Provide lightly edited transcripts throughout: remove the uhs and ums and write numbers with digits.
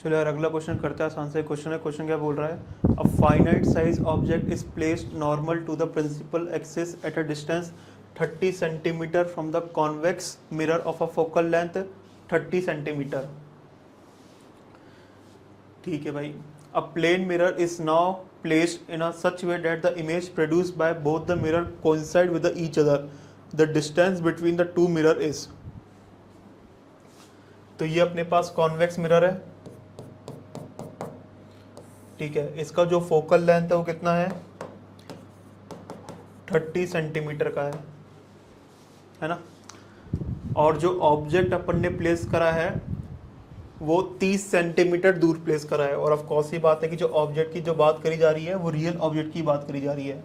चलो यार अगला क्वेश्चन करते हैं, आसान से क्वेश्चन है। क्वेश्चन क्या बोल रहा है, a finite size object is placed normal to the principal axis at a distance 30 centimetre from the convex mirror of a focal length 30 centimetre. ठीक है भाई। A plane mirror is now placed in a such way that the image produced by both the mirror coincide with each other, the distance between the two mirror is. तो ये अपने पास convex mirror है, ठीक है। इसका जो focal length है वो कितना है, 30 सेंटीमीटर का है ना। और जो ऑब्जेक्ट अपन ने प्लेस करा है वो 30 सेंटीमीटर दूर प्लेस करा है। और ऑफ कोर्स ये बात है कि जो ऑब्जेक्ट की जो बात करी जा रही है वो रियल ऑब्जेक्ट की बात करी जा रही है।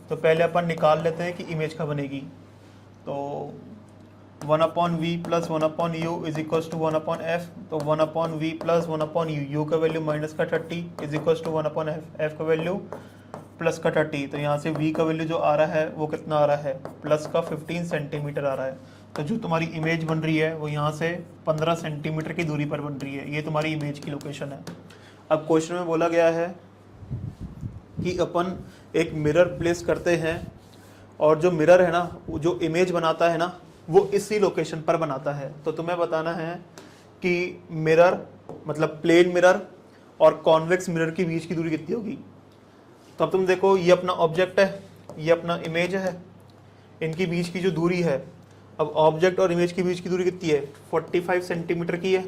तो पहले अपन निकाल लेते हैं कि इमेज का बनेगी। तो 1/v plus 1/u is equals to 1/f। तो 1/v प्लस 1/u, u का वैल्यू माइनस का 30 is equals to 1/f, f का वैल्यू प्लस का 30। तो यहाँ से v का वैल्यू जो आ रहा है वो कितना आ रहा है, प्लस का 15 सेंटीमीटर आ रहा है। तो जो तुम्हारी इमेज बन रही है वो यहाँ से 15 सेंटीमीटर की दूरी पर बन रही है। ये तुम्हारी इमेज की लोकेशन है। अब क्वेश्चन में बोला गया है कि अपन एक मिरर प्लेस करते हैं और जो मिरर है ना, वो जो इमेज बनाता है ना, वो इसी लोकेशन पर बनाता है। तो तुम्हें बताना है कि मिरर मतलब प्लेन मिरर और कॉन्वेक्स मिरर के बीच की दूरी कितनी होगी। तो अब तुम देखो, ये अपना ऑब्जेक्ट है, ये अपना इमेज है, इनके बीच की जो दूरी है, अब ऑब्जेक्ट और इमेज के बीच की दूरी कितनी है, 45 सेंटीमीटर की है।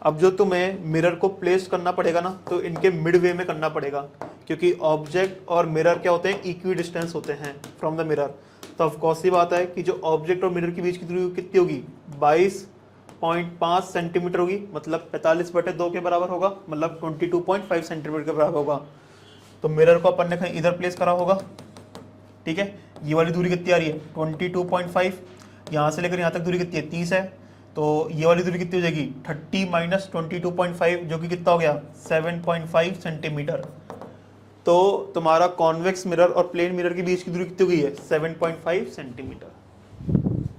अब जो तुम्हें मिरर को प्लेस करना पड़ेगा ना, तो इनके मिड वे में करना पड़ेगा, क्योंकि ऑब्जेक्ट और मिरर क्या होते हैं, इक्वी डिस्टेंस होते हैं फ्रॉम द मिरर। तो ऑफ कोर्स ये बात है कि जो ऑब्जेक्ट और मिरर के बीच की दूरी कितनी होगी, 22.5 सेंटीमीटर होगी, मतलब 45/2 के बराबर होगा, मतलब 22.5 सेंटीमीटर के बराबर होगा। तो मिरर को अपन ने कहीं इधर प्लेस करा होगा, ठीक है। ये वाली दूरी कितनी आ रही है, 22.5। यहाँ से लेकर यहाँ तक दूरी कितनी है, 30 है। तो ये वाली दूरी कितनी हो जाएगी, 30 माइनस 22.5, जो कि कितना हो गया, 7.5 सेंटीमीटर। तो तुम्हारा कॉन्वेक्स मिरर और प्लेन मिरर के बीच की दूरी कितनी हो गई है, 7.5 सेंटीमीटर।